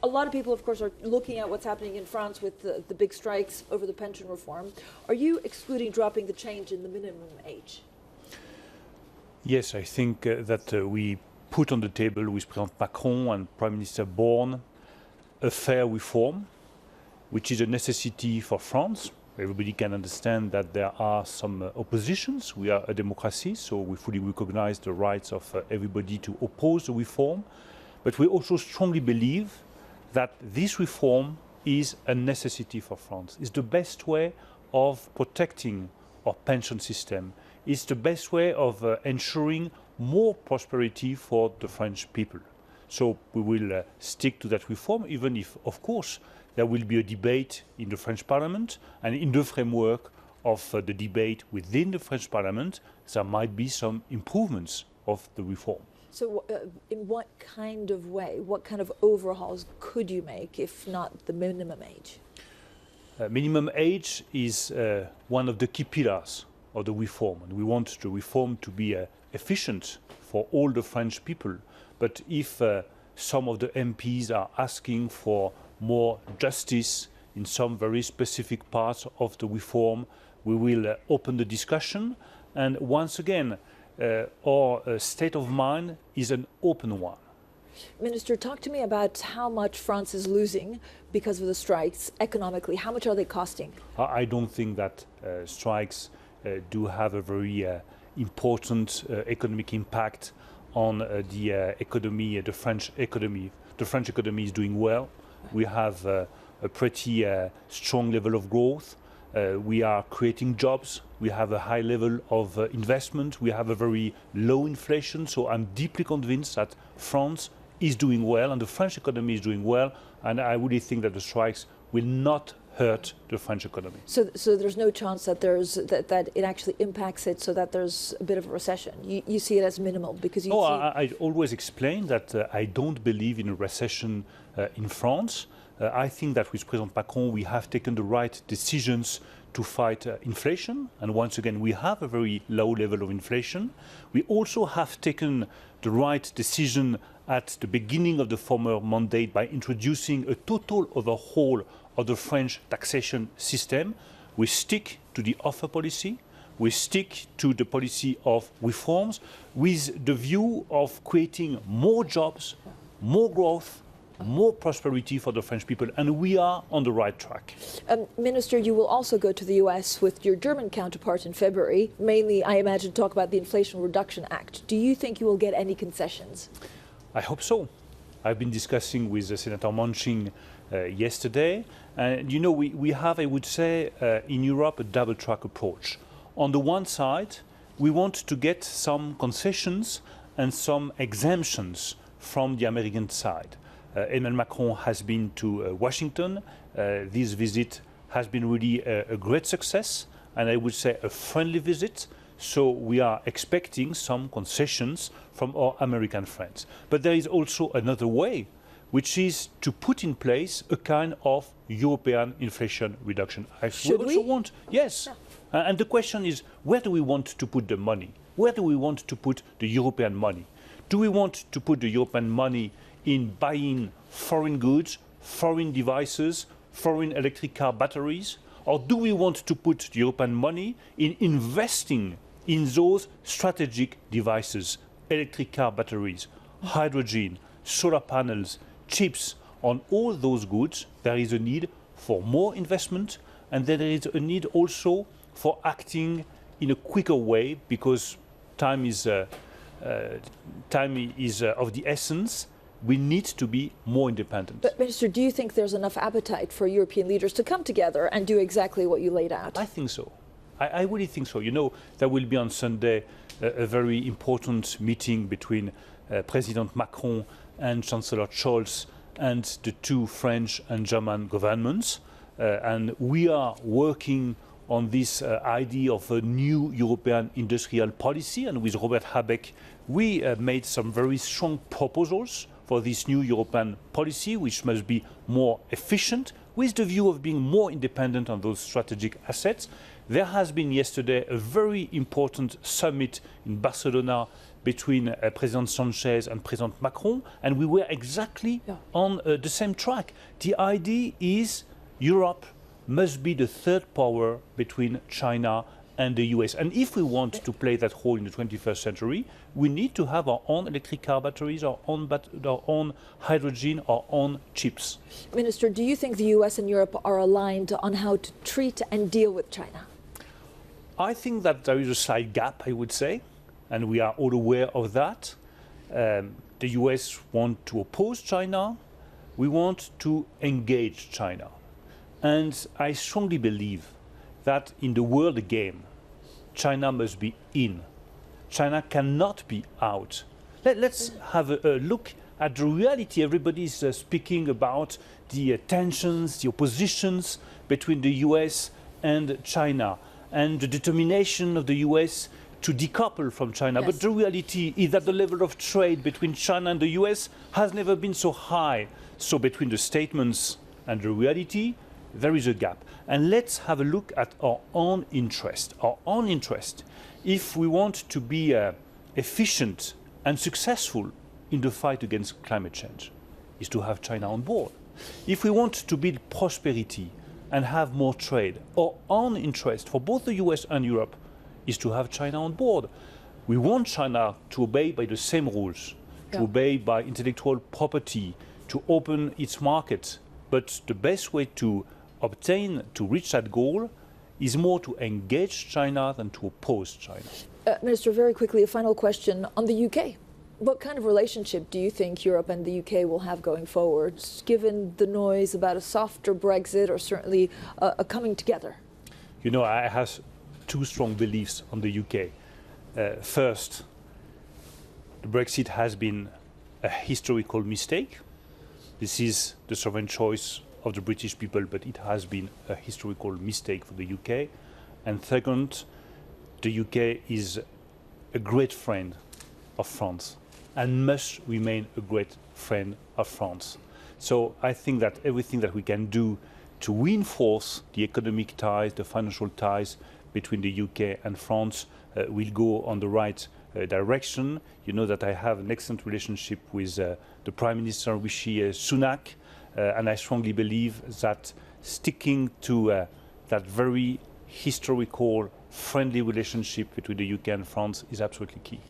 A lot of people, of course, are looking at what's happening in France with the big strikes over the pension reform. Are you excluding dropping the change in the minimum age? Yes, I think that we put on the table with President Macron and Prime Minister Borne a fair reform, which is a necessity for France. Everybody can understand that there are some oppositions. We are a democracy, so we fully recognize the rights of everybody to oppose the reform. But we also strongly believe that this reform is a necessity for France. It's the best way of protecting our pension system. It's the best way of ensuring more prosperity for the French people. So we will stick to that reform, even if, of course, there will be a debate in the French Parliament, and in the framework of the debate within the French Parliament, there might be some improvements of the reform. So in what kind of way, what kind of overhauls could you make, if not the minimum age? Minimum age is one of the key pillars of the reform, and we want the reform to be efficient for all the French people. But if some of the MPs are asking for more justice in some very specific parts of the reform, we will open the discussion. And once again, our state of mind is an open one. Minister, talk to me about how much France is losing because of the strikes economically. How much are they costing? I don't think that strikes do have a very important economic impact on the economy, the French economy. The French economy is doing well. We have a pretty strong level of growth. We are creating jobs. We have a high level of investment. We have a very low inflation. So I'm deeply convinced that France is doing well and the French economy is doing well. And I really think that the strikes will not hurt the French economy. So there's no chance that that it actually impacts it, so that there's a bit of a recession. You see it as minimal because you. I always explain that I don't believe in a recession in France. I think that with President Macron we have taken the right decisions to fight inflation, and once again we have a very low level of inflation. We also have taken the right decision at the beginning of the former mandate by introducing a total overhaul of the French taxation system. We stick to the offer policy. We stick to the policy of reforms with the view of creating more jobs, more growth, more prosperity for the French people, and we are on the right track. Minister, you will also go to the US with your German counterpart in February, mainly, I imagine, talk about the Inflation Reduction Act. Do you think you will get any concessions? I hope so. I've been discussing with Senator Manchin yesterday, and you know, we have, I would say, in Europe, a double-track approach. On the one side, we want to get some concessions and some exemptions from the American side. Emmanuel Macron has been to Washington. This visit has been really a great success, and I would say a friendly visit. So we are expecting some concessions from our American friends. But there is also another way, which is to put in place a kind of European inflation reduction act. Should we? Yes. Yeah. And the question is, where do we want to put the money? Where do we want to put the European money? Do we want to put the European money in buying foreign goods, foreign devices, foreign electric car batteries? Or do we want to put the European money in investing in those strategic devices, electric car batteries, hydrogen, solar panels, chips? On all those goods, there is a need for more investment, and there is a need also for acting in a quicker way, because time is of the essence. We need to be more independent. But, Minister, do you think there's enough appetite for European leaders to come together and do exactly what you laid out? I think so. I really think so. You know, there will be on Sunday a very important meeting between President Macron and Chancellor Scholz and the two French and German governments. And we are working on this idea of a new European industrial policy. And with Robert Habeck, we made some very strong proposals for this new European policy, which must be more efficient, with the view of being more independent on those strategic assets. There has been yesterday a very important summit in Barcelona between President Sanchez and President Macron, and we were exactly on the same track. The idea is Europe must be the third power between China and the US. And if we want to play that role in the 21st century, we need to have our own electric car batteries, our own hydrogen, our own chips. Minister, do you think the US and Europe are aligned on how to treat and deal with China? I think that there is a slight gap, I would say, and we are all aware of that. The US want to oppose China. We want to engage China. And I strongly believe that in the world game, China must be in. China cannot be out. Let's have a look at the reality. Everybody is speaking about the tensions, the oppositions between the US and China, and the determination of the US to decouple from China. But the reality is that the level of trade between China and the US has never been so high. So between the statements and the reality, there is a gap. And let's have a look at our own interest. Our own interest, if we want to be efficient and successful in the fight against climate change, is to have China on board. If we want to build prosperity and have more trade, our own interest for both the US and Europe is to have China on board. We want China to obey by the same rules, to obey by intellectual property, to open its market. But the best way to reach that goal is more to engage China than to oppose China. Minister, very quickly, a final question on the UK. What kind of relationship do you think Europe and the UK will have going forward, given the noise about a softer Brexit or certainly a coming together? You know, I have two strong beliefs on the UK. First, the Brexit has been a historical mistake. This is the sovereign choice of the British people, but it has been a historical mistake for the UK. And second, the UK is a great friend of France and must remain a great friend of France. So I think that everything that we can do to reinforce the economic ties, the financial ties between the UK and France will go on the right direction. You know that I have an excellent relationship with the Prime Minister Rishi Sunak, and I strongly believe that sticking to that very historical, friendly relationship between the UK and France is absolutely key.